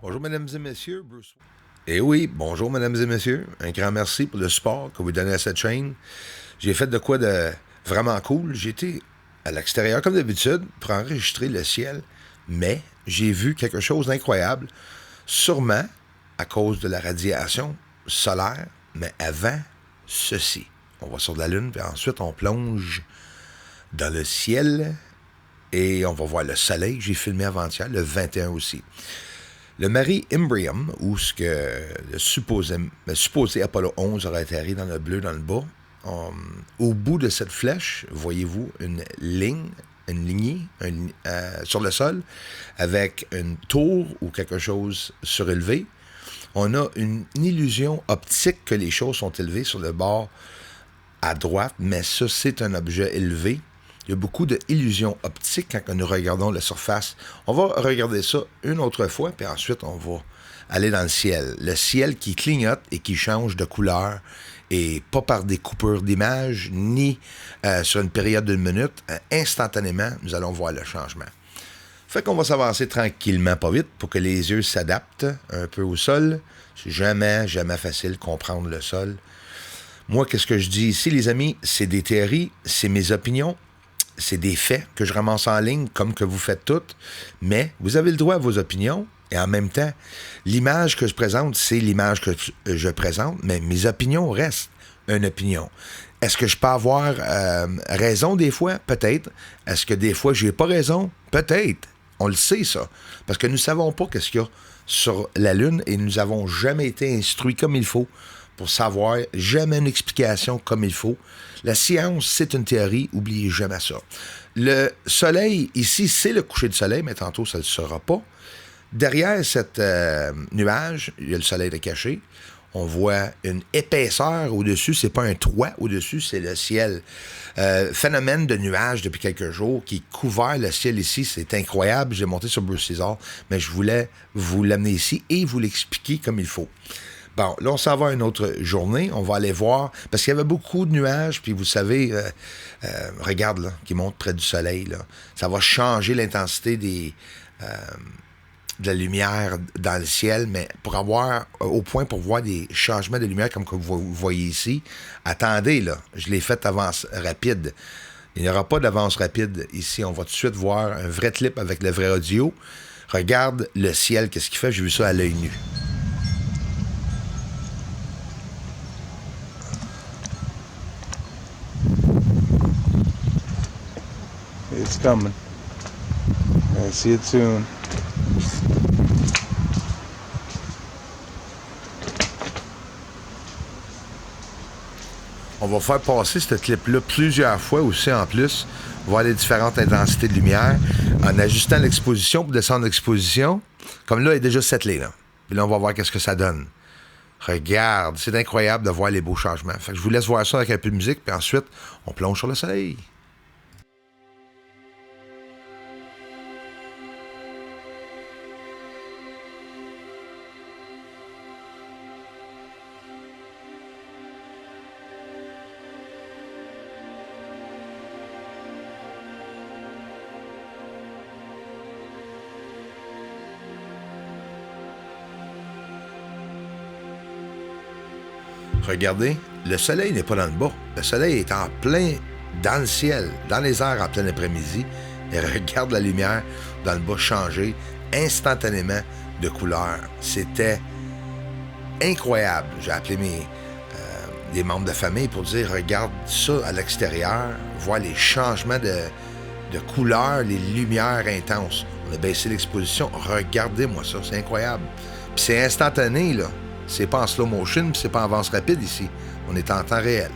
Bonjour, mesdames et messieurs. Bruce. Eh oui, bonjour, mesdames et messieurs. Un grand merci pour le support que vous donnez à cette chaîne. J'ai fait de quoi de vraiment cool. J'étais à l'extérieur, comme d'habitude, pour enregistrer le ciel, mais j'ai vu quelque chose d'incroyable, sûrement à cause de la radiation solaire, mais avant ceci. On va sur la Lune, puis ensuite on plonge dans le ciel et on va voir le soleil. J'ai filmé avant-hier, le 21 aussi. Le Mare Imbrium, où ce que le supposé Apollo 11 aurait atterri dans le bleu dans le bas, au bout de cette flèche, voyez-vous une lignée sur le sol, avec une tour ou quelque chose surélevé. On a une illusion optique que les choses sont élevées sur le bord à droite, mais ça, c'est un objet élevé. Il y a beaucoup d'illusions optiques quand nous regardons la surface. On va regarder ça une autre fois, puis ensuite, on va aller dans le ciel. Le ciel qui clignote et qui change de couleur, et pas par des coupures d'image, ni sur une période d'une minute. Instantanément, nous allons voir le changement. Fait qu'on va s'avancer tranquillement, pas vite, pour que les yeux s'adaptent un peu au sol. C'est jamais facile de comprendre le sol. Moi, qu'est-ce que je dis ici, les amis? C'est des théories, c'est mes opinions. C'est des faits que je ramasse en ligne, comme que vous faites toutes, mais vous avez le droit à vos opinions, et en même temps, l'image que je présente, c'est l'image que je présente, mais mes opinions restent une opinion. Est-ce que je peux avoir raison des fois? Peut-être. Est-ce que des fois, j'ai pas raison? Peut-être. On le sait, ça. Parce que nous ne savons pas qu'est-ce qu'il y a sur la Lune, et nous n'avons jamais été instruits comme il faut pour savoir, jamais une explication comme il faut. La science, c'est une théorie, oubliez jamais ça. Le soleil, ici, c'est le coucher du soleil, mais tantôt, ça ne le sera pas. Derrière cet nuage, il y a le soleil de caché. On voit une épaisseur au-dessus, c'est pas un toit au-dessus, c'est le ciel. Phénomène de nuages depuis quelques jours qui couvert le ciel ici, c'est incroyable. J'ai monté sur Bruce César, mais je voulais vous l'amener ici et vous l'expliquer comme il faut. Bon, là, on s'en va à une autre journée. On va aller voir, parce qu'il y avait beaucoup de nuages, puis vous savez, regarde, là, qui monte près du soleil, là. Ça va changer l'intensité de la lumière dans le ciel, mais pour avoir, au point pour voir des changements de lumière comme que vous voyez ici, attendez, là, je l'ai fait avance rapide. Il n'y aura pas d'avance rapide ici. On va tout de suite voir un vrai clip avec le vrai audio. Regarde le ciel, qu'est-ce qu'il fait? J'ai vu ça à l'œil nu. It's coming. I see it soon. On va faire passer ce clip-là plusieurs fois aussi en plus, voir les différentes intensités de lumière, en ajustant l'exposition pour descendre l'exposition. Comme là, elle est déjà settlée, là. Puis là, on va voir qu'est-ce que ça donne. Regarde, c'est incroyable de voir les beaux changements. Fait que je vous laisse voir ça avec un peu de musique, puis ensuite, on plonge sur le soleil. Regardez, le soleil n'est pas dans le bas. Le soleil est en plein dans le ciel, dans les airs en plein après-midi. Et regarde la lumière dans le bas changer instantanément de couleur. C'était incroyable. J'ai appelé des membres de famille pour dire, regarde ça à l'extérieur, voir les changements de couleur, les lumières intenses. On a baissé l'exposition. Regardez-moi ça, c'est incroyable. Puis c'est instantané, là. C'est pas en slow motion, puis c'est pas en avance rapide ici. On est en temps réel.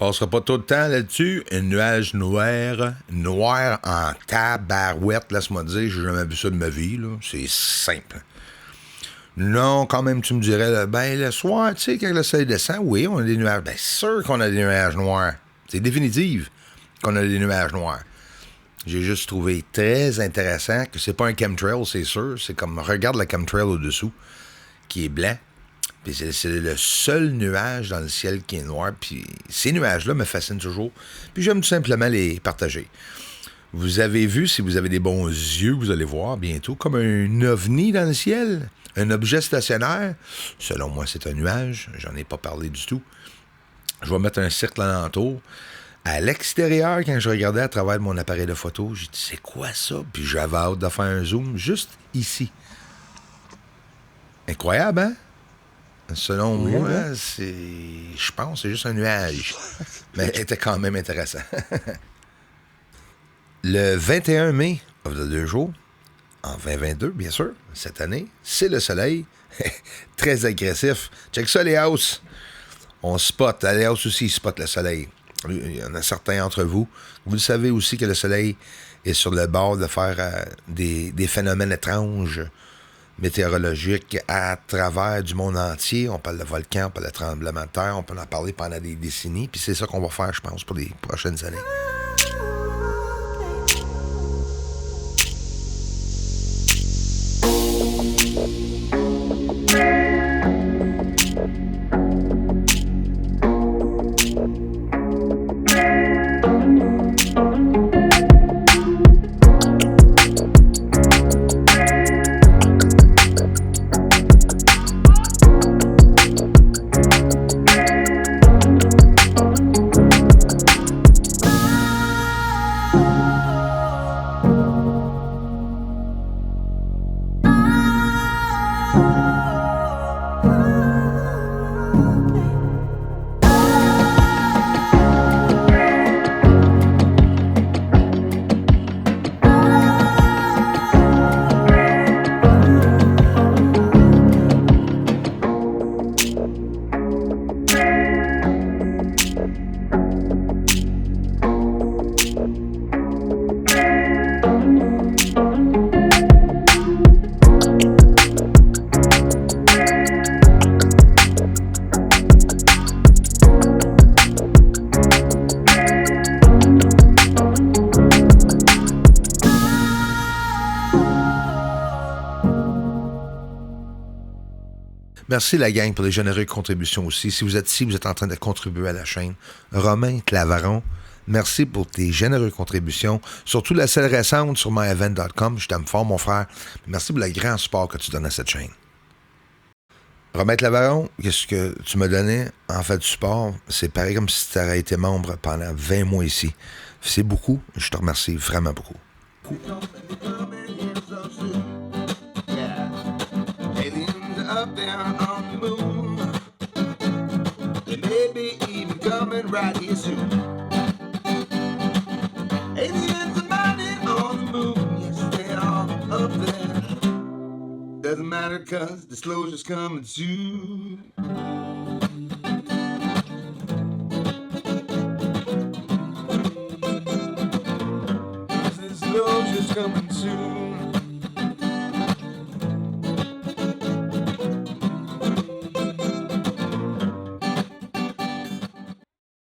passera pas tout le temps là-dessus. Un nuage noir en tabarouette, laisse-moi dire. J'ai jamais vu ça de ma vie, là. C'est simple. Non, quand même, tu me dirais, là, ben, le soir, tu sais, quand le soleil descend, oui, on a des nuages. Ben, sûr qu'on a des nuages noirs. C'est définitif qu'on a des nuages noirs. J'ai juste trouvé très intéressant que c'est pas un chemtrail, c'est sûr. C'est comme, regarde le chemtrail au-dessous, qui est blanc. Puis c'est le seul nuage dans le ciel qui est noir. Puis ces nuages-là me fascinent toujours. Puis j'aime tout simplement les partager. Vous avez vu, si vous avez des bons yeux, vous allez voir bientôt, comme un ovni dans le ciel. Un objet stationnaire. Selon moi, c'est un nuage. J'en ai pas parlé du tout. Je vais mettre un cercle alentour. À l'extérieur, quand je regardais à travers mon appareil de photo, j'ai dit, c'est quoi ça? Puis j'avais hâte de faire un zoom juste ici. Incroyable, hein? Selon moi, je pense que c'est juste un nuage. Mais était quand même intéressant. Le 21 mai, de 2 jours, en 2022, bien sûr, cette année, c'est le soleil. Très agressif. Check ça, les house. On spot. Les house aussi, ils spotent le soleil. Il y en a certains d'entre vous. Vous le savez aussi que le soleil est sur le bord de faire des phénomènes étranges météorologiques à travers du monde entier. On parle de volcans, on parle de tremblements de terre, on peut en parler pendant des décennies. Puis c'est ça qu'on va faire, je pense, pour les prochaines années. Merci la gang pour les généreuses contributions aussi. Si vous êtes ici, vous êtes en train de contribuer à la chaîne. Romain Clavaron, merci pour tes généreuses contributions. Surtout la celle récente sur myevent.com. Je t'aime fort, mon frère. Merci pour le grand support que tu donnes à cette chaîne. Romain Clavaron, qu'est-ce que tu me donnais en fait du support? C'est pareil comme si tu aurais été membre pendant 20 mois ici. C'est beaucoup. Je te remercie vraiment beaucoup. Up there on the moon, they may be even coming right here soon. Aliens are mining on the moon, yes they are up there. Doesn't matter 'cause disclosure's coming soon. Disclosure's coming soon.